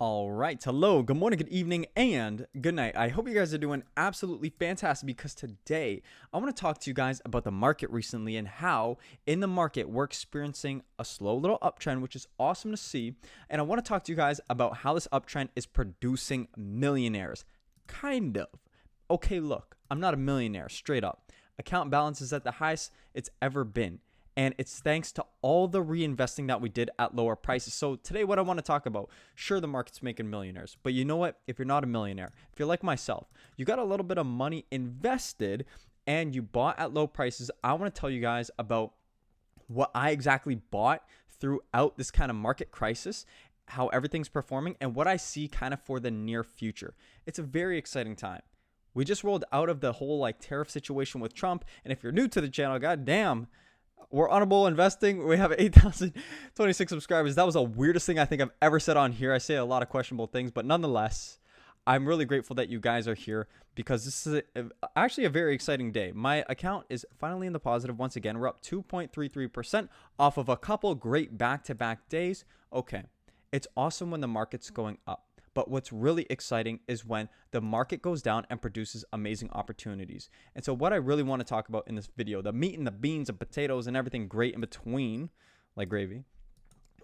All right. Hello, good morning, good evening, and good night. I hope you guys are doing absolutely fantastic because today I want to talk to you guys about the market recently and how in the market we're experiencing a slow little uptrend, which is awesome to see. And I want to talk to you guys about how this uptrend is producing millionaires. Kind of. Okay, look, I'm not a millionaire, straight up. Account balance is at the highest it's ever been. And it's thanks to all the reinvesting that we did at lower prices. So today what I want to talk about, sure, the market's making millionaires, but you know what? If you're not a millionaire, if you're like myself, you got a little bit of money invested and you bought at low prices, I want to tell you guys about what I exactly bought throughout this kind of market crisis, how everything's performing, and what I see kind of for the near future. It's a very exciting time. We just rolled out of the whole tariff situation with Trump. And if you're new to the channel, goddamn, we're honorable investing. We have 8,026 subscribers. That was the weirdest thing I think I've ever said on here. I say a lot of questionable things, but nonetheless, I'm really grateful that you guys are here because this is actually a very exciting day. My account is finally in the positive once again. We're up 2.33% off of a couple great back-to-back days. Okay, it's awesome when the market's going up. But what's really exciting is when the market goes down and produces amazing opportunities. And so what I really want to talk about in this video, the meat and the beans and potatoes and everything great in between, like gravy,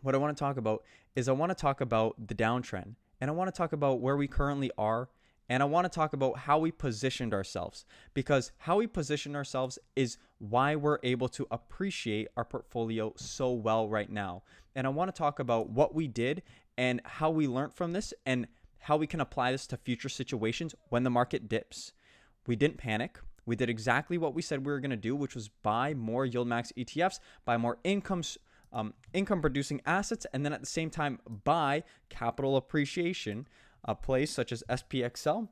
what I want to talk about is I want to talk about the downtrend. And I want to talk about where we currently are. And I want to talk about how we positioned ourselves, because how we position ourselves is why we're able to appreciate our portfolio so well right now. And I want to talk about what we did and how we learned from this and how we can apply this to future situations when the market dips. We didn't panic. We did exactly what we said we were going to do, which was buy more Yieldmax ETFs, buy more income producing assets, and then at the same time buy capital appreciation plays such as SPXL.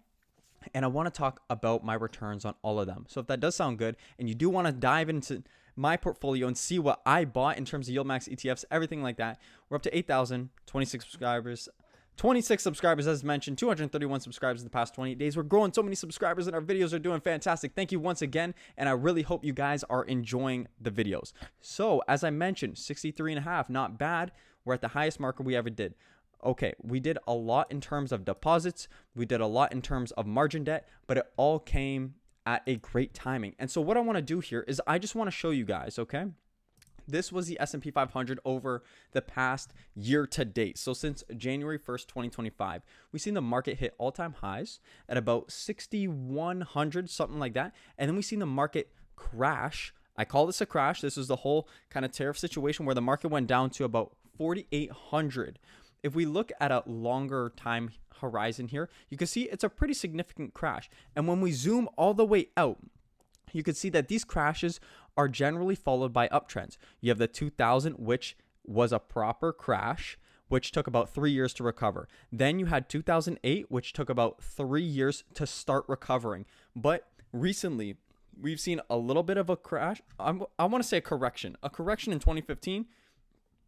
And I want to talk about my returns on all of them. So if that does sound good and you do want to dive into my portfolio and see what I bought in terms of Yieldmax ETFs, everything like that, we're up to 8,026 subscribers. 26 subscribers, as mentioned, 231 subscribers in the past 28 days. We're growing so many subscribers and our videos are doing fantastic. Thank you once again. And I really hope you guys are enjoying the videos. So as I mentioned, 63.5, not bad. We're at the highest marker we ever did. Okay, we did a lot in terms of deposits. We did a lot in terms of margin debt, but it all came at a great timing. And so what I want to do here is I just want to show you guys, okay? This was the S&P 500 over the past year to date. So since January 1st, 2025, we've seen the market hit all-time highs at about 6,100, something like that. And then we've seen the market crash. I call this a crash. This is the whole kind of tariff situation where the market went down to about 4,800. If we look at a longer time horizon here, you can see it's a pretty significant crash. And when we zoom all the way out, you can see that these crashes are generally followed by uptrends. You have the 2000, which was a proper crash, which took about 3 years to recover. Then you had 2008, which took about 3 years to start recovering. But recently, we've seen a little bit of a crash. I want to say a correction in 2015.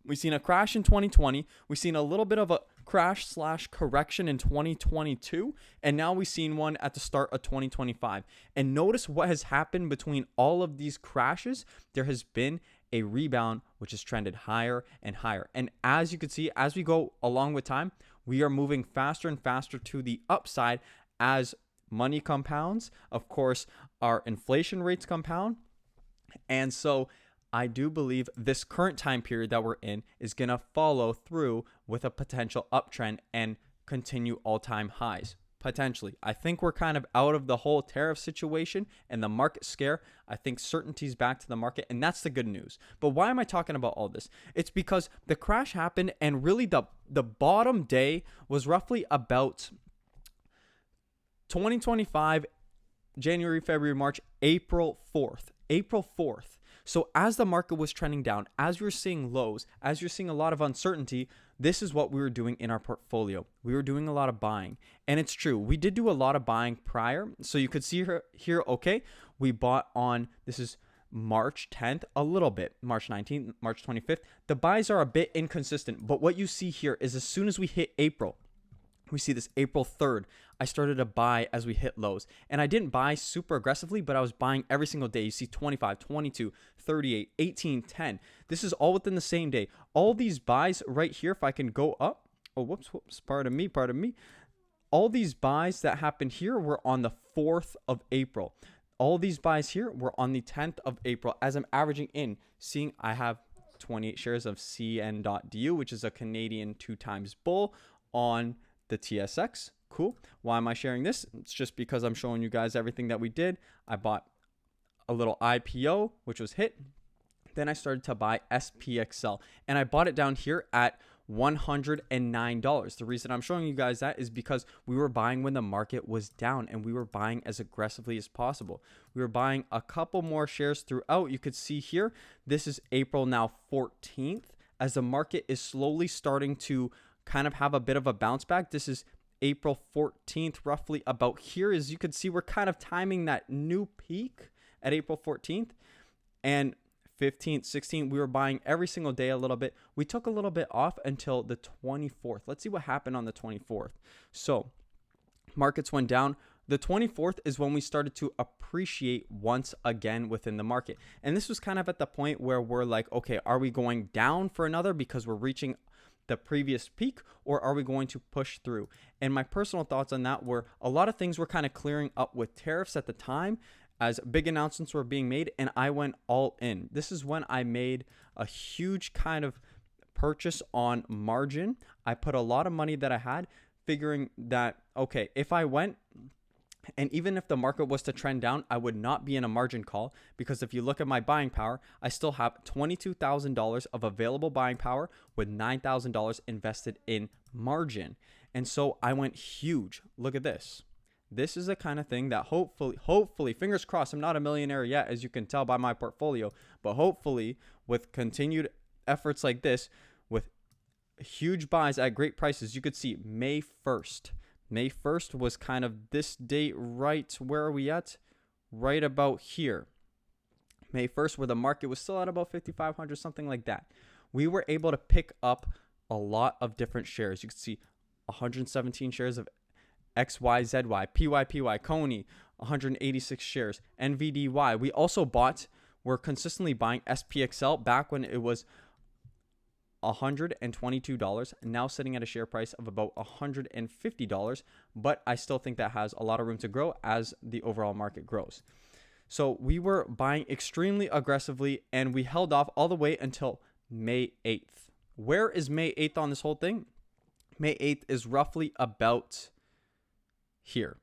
We've seen a crash in 2020. We've seen a little bit of a crash/correction in 2022. And now we've seen one at the start of 2025. And notice what has happened between all of these crashes. There has been a rebound, which has trended higher and higher. And as you can see, as we go along with time, we are moving faster and faster to the upside as money compounds. Of course, our inflation rates compound. And so I do believe this current time period that we're in is going to follow through with a potential uptrend and continue all-time highs. Potentially. I think we're kind of out of the whole tariff situation and the market scare. I think certainty's back to the market, and that's the good news. But why am I talking about all this? It's because the crash happened, and really the bottom day was roughly about 2025, January, February, March, April 4th. April 4th. So as the market was trending down, as you're seeing lows, as you're seeing a lot of uncertainty, this is what we were doing in our portfolio. We were doing a lot of buying. And it's true. We did do a lot of buying prior. So you could see here, okay, we bought on, this is March 10th, a little bit, March 19th, March 25th. The buys are a bit inconsistent. But what you see here is as soon as we hit April, we see this April 3rd, I started to buy as we hit lows. And I didn't buy super aggressively, but I was buying every single day. You see 25, 22, 38, 18, 10. This is all within the same day. All these buys right here, if I can go up, Oh, whoops, pardon me. All these buys that happened here were on the 4th of April. All these buys here were on the 10th of April. As I'm averaging in, seeing I have 28 shares of CN.DU, which is a Canadian 2x bull on the TSX. Cool. Why am I sharing this? It's just because I'm showing you guys everything that we did. I bought a little IPO, which was hit. Then I started to buy SPXL, and I bought it down here at $109. The reason I'm showing you guys that is because we were buying when the market was down, and we were buying as aggressively as possible. We were buying a couple more shares throughout. You could see here, this is April now 14th, as the market is slowly starting to kind of have a bit of a bounce back. This is April 14th, roughly about here. As you can see, we're kind of timing that new peak at April 14th, and 15th, 16th, we were buying every single day a little bit. We took a little bit off until the 24th. Let's see what happened on the 24th. So markets went down. The 24th is when we started to appreciate once again within the market. And this was kind of at the point where we're like, okay, are we going down for another because we're reaching the previous peak, or are we going to push through? And my personal thoughts on that were a lot of things were kind of clearing up with tariffs at the time, as big announcements were being made, and I went all in. This is when I made a huge kind of purchase on margin. I put a lot of money that I had, figuring that, okay, if I went, and even if the market was to trend down, I would not be in a margin call, because if you look at my buying power, I still have $22,000 of available buying power with $9,000 invested in margin. And so I went huge. Look at this. This is the kind of thing that hopefully, fingers crossed, I'm not a millionaire yet, as you can tell by my portfolio, but hopefully with continued efforts like this, with huge buys at great prices, you could see May 1st. May 1st was kind of this date, right? Where are we at? Right about here. May 1st, where the market was still at about 5,500, something like that. We were able to pick up a lot of different shares. You can see 117 shares of XYZY, PYPY, Coney, 186 shares, NVDY. We also we're consistently buying SPXL back when it was $122, now sitting at a share price of about $150, but I still think that has a lot of room to grow as the overall market grows. So we were buying extremely aggressively, and we held off all the way until May 8th. Where is May 8th on this whole thing? May 8th is roughly about here.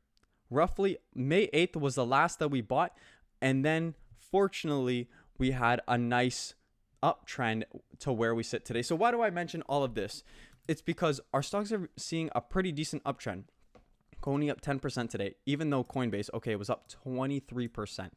Roughly May 8th was the last that we bought, and then fortunately we had a nice uptrend to where we sit today. So why do I mention all of this? It's because our stocks are seeing a pretty decent uptrend. Coney up 10% today, even though Coinbase, okay, was up 23%.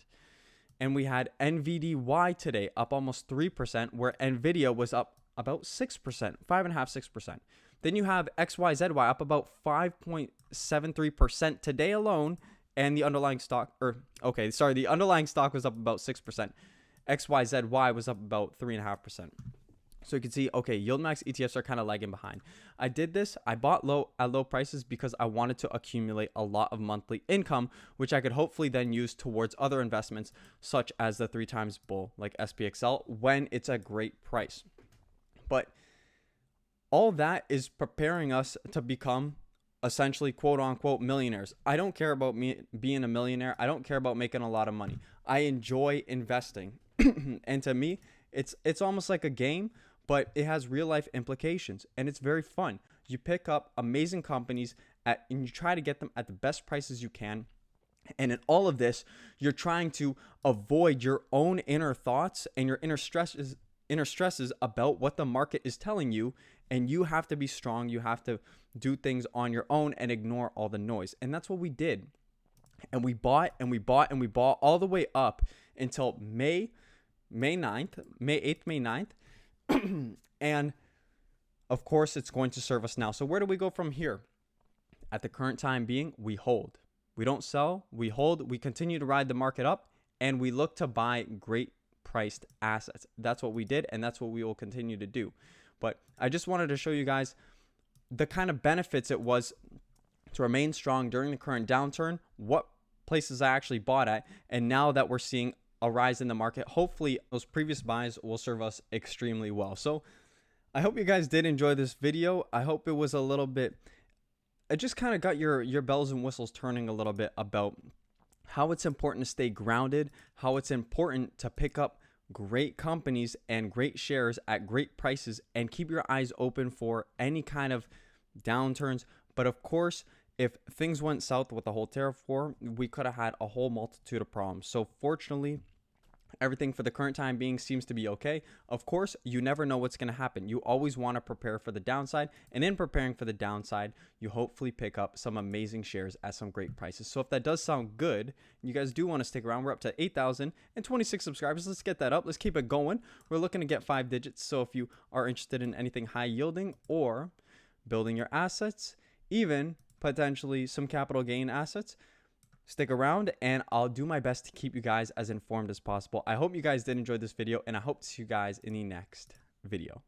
And we had NVDY today up almost 3%, where Nvidia was up about 6%, 5.5%, 6%. Then you have XYZY up about 5.73% today alone, and the underlying stock, the underlying stock was up about 6%. XYZY was up about 3.5%. So you can see, okay, Yieldmax ETFs are kind of lagging behind. I did this. I bought at low prices because I wanted to accumulate a lot of monthly income, which I could hopefully then use towards other investments, such as the 3x bull like SPXL, when it's a great price. But all that is preparing us to become essentially quote unquote millionaires. I don't care about me being a millionaire. I don't care about making a lot of money. I enjoy investing. And to me, it's almost like a game, but it has real life implications, and it's very fun. You pick up amazing companies and you try to get them at the best prices you can. And in all of this, you're trying to avoid your own inner thoughts and your inner stresses about what the market is telling you. And you have to be strong. You have to do things on your own and ignore all the noise. And that's what we did. And we bought and we bought and we bought all the way up until May 8th, May 9th. And of course, it's going to serve us now. So where do we go from here? At the current time being, we hold. We don't sell. We hold. We continue to ride the market up, and we look to buy great priced assets. That's what we did, and that's what we will continue to do. But I just wanted to show you guys the kind of benefits it was to remain strong during the current downturn, what places I actually bought at, and now that we're seeing a rise in the market, hopefully those previous buys will serve us extremely well. So I hope you guys did enjoy this video. I hope it was a little bit, it just kind of got your bells and whistles turning a little bit about how it's important to stay grounded, how it's important to pick up great companies and great shares at great prices and keep your eyes open for any kind of downturns. But of course, if things went south with the whole tariff war, we could have had a whole multitude of problems. So fortunately, everything for the current time being seems to be okay. Of course, you never know what's going to happen. You always want to prepare for the downside. And in preparing for the downside, you hopefully pick up some amazing shares at some great prices. So if that does sound good, you guys do want to stick around. We're up to 8,026 subscribers. Let's get that up. Let's keep it going. We're looking to get 5 digits. So if you are interested in anything high yielding or building your assets, even potentially some capital gain assets, stick around and I'll do my best to keep you guys as informed as possible. I hope you guys did enjoy this video and I hope to see you guys in the next video.